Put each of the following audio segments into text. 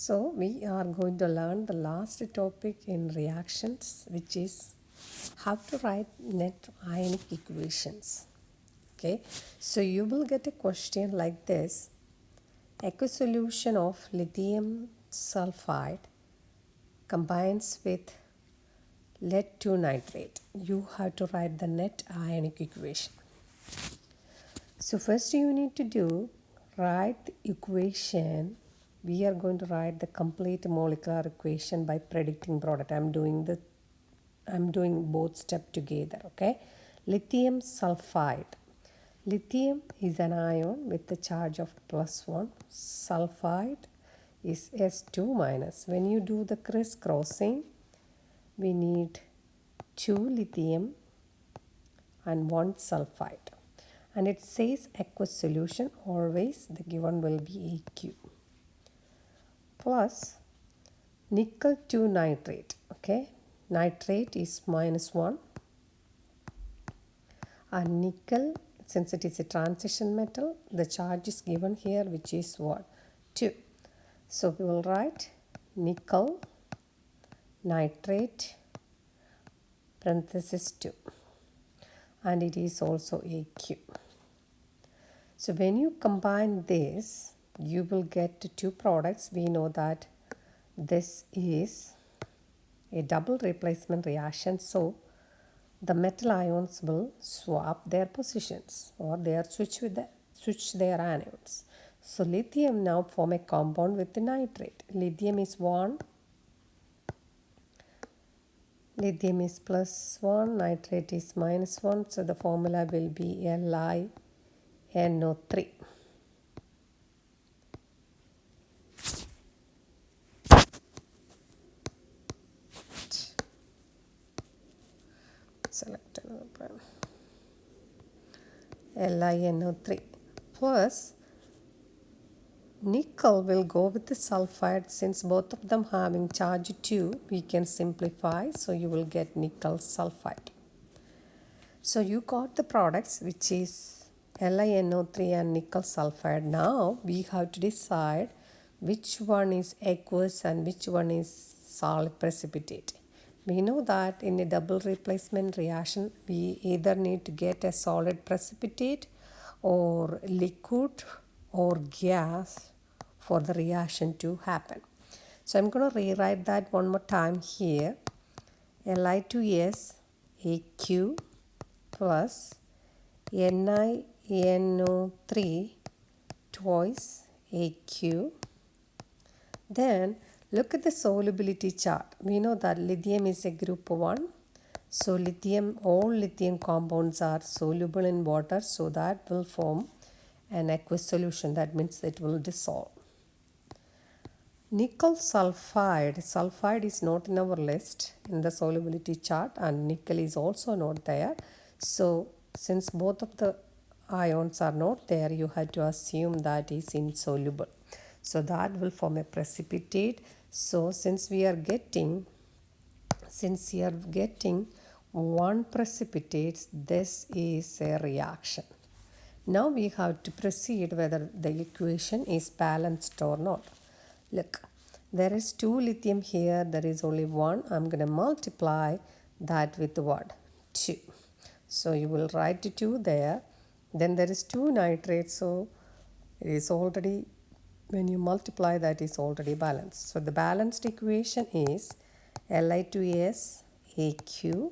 So we are going to learn the last topic in reactions, which is how to write net ionic equations. Okay, so you will get a question like this: aqueous solution of lithium sulfide combines with lead 2 nitrate. You have to write the net ionic equation. So first you need to do write the equation. We are going to write the complete molecular equation by predicting product. I'm doing both steps together. Okay, lithium sulfide. Lithium is an ion with the charge of +1. Sulfide is S2 minus. When you do the crisscrossing, we need 2 lithium and 1 sulfide. And it says aqueous solution, always the given will be AQ. Plus nickel 2 nitrate. Okay, nitrate is -1. And nickel, since it is a transition metal, the charge is given here, which is what? 2. So we will write nickel nitrate parenthesis 2. And it is also AQ. So when you combine this, you will get two products. We know that this is a double replacement reaction. So the metal ions will swap their positions, or they are switch their anions. So lithium now form a compound with the nitrate. Lithium is 1. Lithium is +1, nitrate is -1. So the formula will be LiNO3. Select another pen. LiNO3 plus nickel will go with the sulfide. Since both of them having charge 2, we can simplify. So you will get nickel sulfide. So you got the products, which is LiNO3 and nickel sulfide. Now we have to decide which one is aqueous and which one is solid precipitate. We know that in a double replacement reaction, we either need to get a solid precipitate or liquid or gas for the reaction to happen. So I'm going to rewrite that one more time here. Li2S AQ plus NiNO3 twice AQ. Then look at the solubility chart. We know that lithium is a group 1. So all lithium compounds are soluble in water, so that will form an aqueous solution. That means it will dissolve. Nickel sulfide. Sulfide is not in our list in the solubility chart, and nickel is also not there. So since both of the ions are not there, you have to assume that is insoluble. So that will form a precipitate. So since we are getting one precipitate, this is a reaction. Now we have to proceed whether the equation is balanced or not. Look, there is 2 lithium here, there is only 1. I'm going to multiply that with what? 2. So you will write 2 there. Then there is 2 nitrate, so it is already, when you multiply, that is already balanced. So the balanced equation is Li2S AQ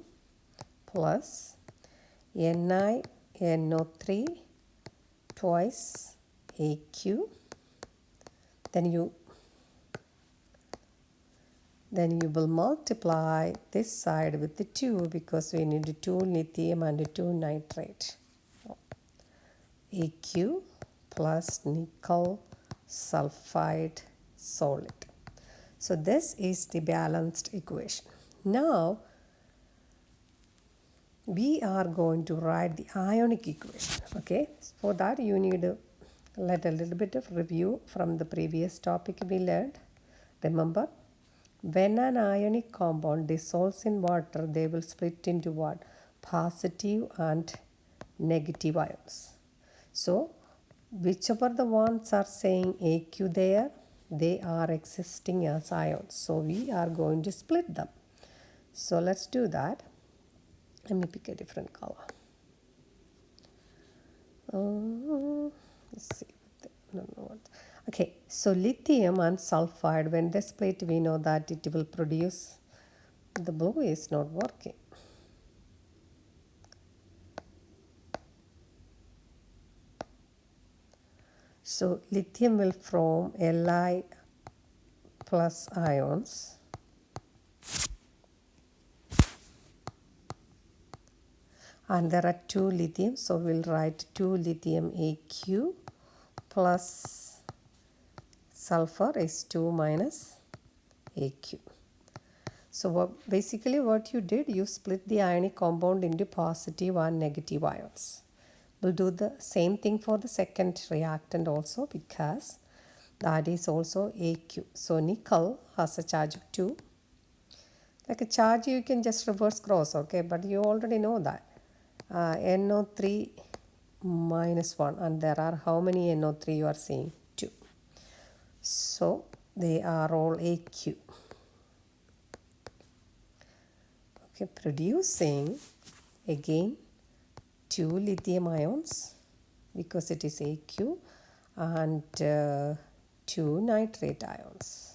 plus NiNO3 twice AQ. Then you will multiply this side with the 2, because we need 2 lithium and 2 nitrate. AQ plus nickel sulfide solid. So this is the balanced equation. Now we are going to write the ionic equation. Okay, for that you need to let a little bit of review from the previous topic we learned. Remember, when an ionic compound dissolves in water, they will split into what? Positive and negative ions. So whichever the ones are saying AQ there, they are existing as ions. So we are going to split them. So let's do that. Let me pick a different color. Let's see. I don't know what. Okay, so lithium and sulfide, when they split, we know that it will produce. The blue is not working. So lithium will form Li plus ions. And there are 2 lithium, so we'll write 2 lithium AQ plus sulfur is 2 minus AQ. So basically what you did, you split the ionic compound into positive and negative ions. We'll do the same thing for the second reactant also, because that is also AQ. So nickel has a charge of 2. Like a charge you can just reverse cross, okay, but you already know that. NO3 minus 1, and there are how many NO3 you are seeing? 2. So they are all AQ. Okay, producing again 2 lithium ions because it is AQ, and 2 nitrate ions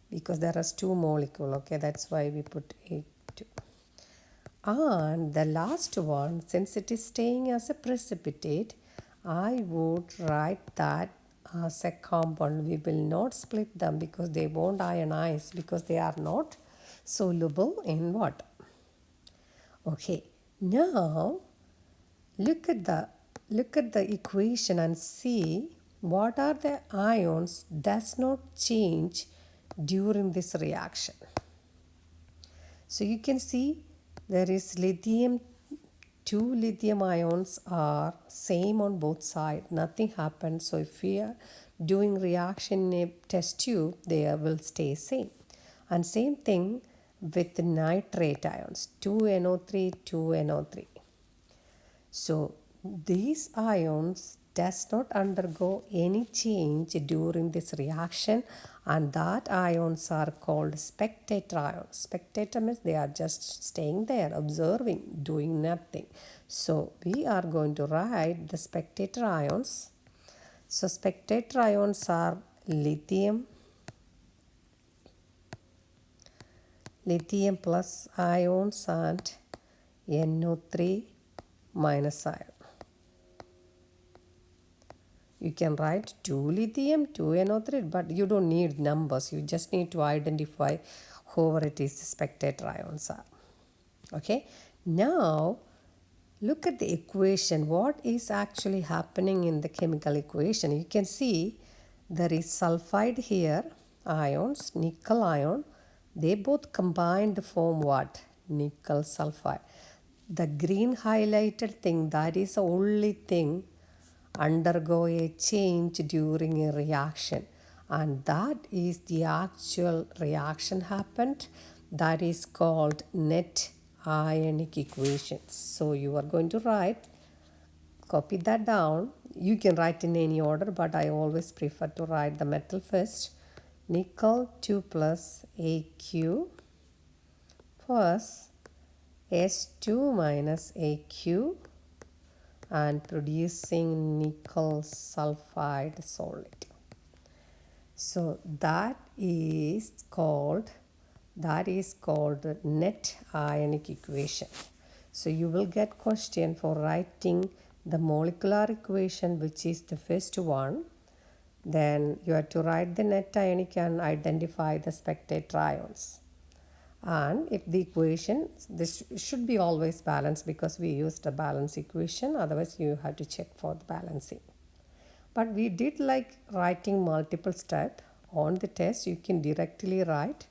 because there are 2 molecules. Okay, that's why we put A2. And the last one, since it is staying as a precipitate, I would write that as a compound. We will not split them because they won't ionize, because they are not soluble in water. Okay, now look at the equation and see what are the ions does not change during this reaction. So you can see there is lithium, 2 lithium ions are same on both sides, nothing happens. So if we are doing reaction in a test tube, they will stay same. And same thing with nitrate ions, 2NO3, 2NO3. So these ions does not undergo any change during this reaction, and that ions are called spectator ions. Spectator means they are just staying there, observing, doing nothing. So we are going to write the spectator ions. So spectator ions are lithium plus ions and NO3 minus ion. You can write 2 lithium, 2 NO3, but you don't need numbers. You just need to identify whoever it is the spectator ions are. Okay. Now, look at the equation. What is actually happening in the chemical equation? You can see there is sulfide here, ions, nickel ion. They both combined to form what? Nickel sulfide. The green highlighted thing, that is the only thing undergo a change during a reaction, and that is the actual reaction happened. That is called net ionic equations. So you are going to write, copy that down. You can write in any order, but I always prefer to write the metal first. Nickel 2 plus AQ plus S2 minus AQ and producing nickel sulfide solid. So that is called net ionic equation. So you will get question for writing the molecular equation, which is the first one. Then you have to write the net ionic and identify the spectator ions. And if the equation, this should be always balanced because we used a balance equation, otherwise you have to check for the balancing. But we did like writing multiple steps. On the test you can directly write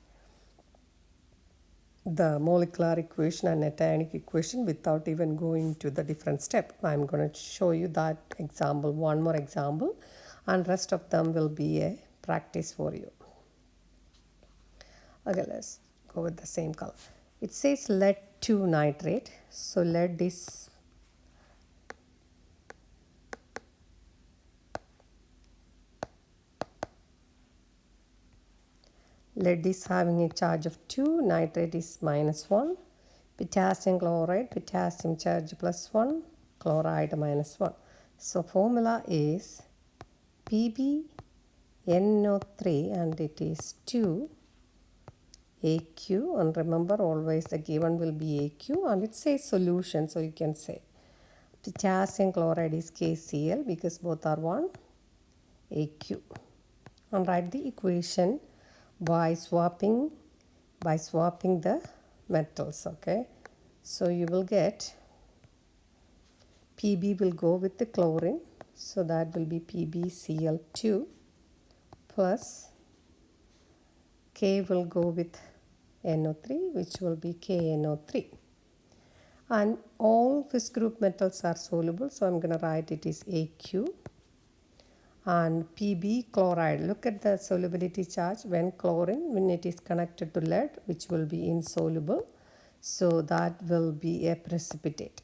the molecular equation and net ionic equation without even going to the different step. I'm going to show you that example, one more example, and rest of them will be a practice for you. Okay, let's go with the same color. It says lead 2 nitrate. So lead is Lead is having a charge of 2, nitrate is minus 1. Potassium chloride, potassium charge plus 1, chloride minus 1. So formula is PbNO3 and it is 2 AQ, and remember always the given will be AQ and it says solution, so you can say potassium chloride is KCl because both are 1 AQ, and write the equation by swapping the metals. Okay, so you will get Pb will go with the chlorine, so that will be PbCl2 plus K will go with NO3, which will be KNO3. And all this group metals are soluble, so I'm going to write it is AQ. And Pb chloride, look at the solubility charge when it is connected to lead, which will be insoluble, so that will be a precipitate.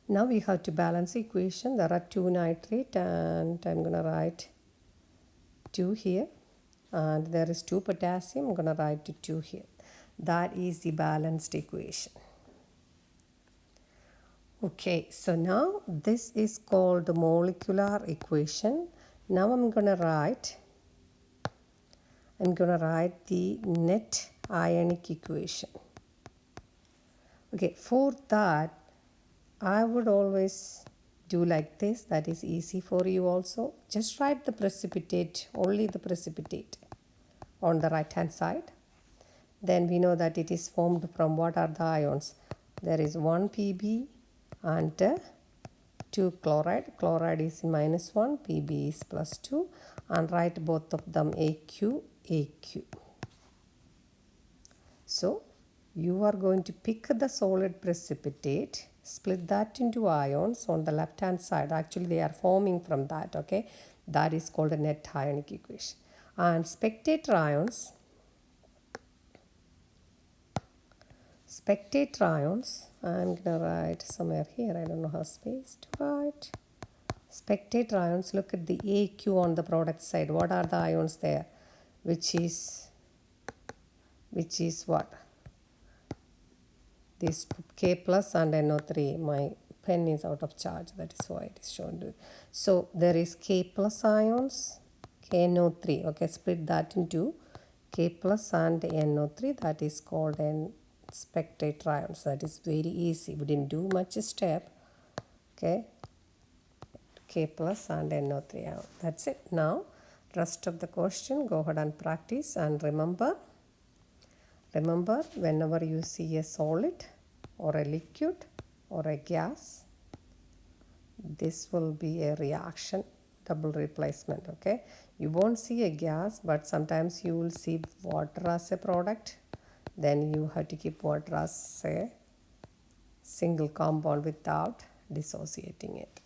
Now we have to balance the equation. There are 2 nitrate and I'm going to write 2 here, and there is 2 potassium. I'm going to write 2 here. That is the balanced equation. Okay, so now this is called the molecular equation. Now I'm going to write the net ionic equation. Okay, for that I would always do like this. That is easy for you also. Just write the precipitate, only the precipitate on the right hand side. Then we know that it is formed from what are the ions. There is 1 Pb and 2 chloride. Chloride is minus 1, Pb is plus 2, and write both of them AQ, AQ. So you are going to pick the solid precipitate, split that into ions on the left hand side. Actually they are forming from that. Okay, that is called a net ionic equation. And spectator ions, I'm going to write somewhere here, I don't know how space to write. Spectator ions, look at the AQ on the product side. What are the ions there? Which is what? This K plus and NO3. My pen is out of charge, that is why it is shown. So there is K plus ions, KNO3. Okay, split that into K plus and NO3. That is called an spectator ions. That is very easy. We didn't do much step. Okay, K plus and NO3 ion. That's it. Now rest of the question, go ahead and practice, and remember, whenever you see a solid or a liquid or a gas, this will be a reaction, double replacement. Okay, you won't see a gas, but sometimes you will see water as a product. Then you have to keep water as a single compound without dissociating it.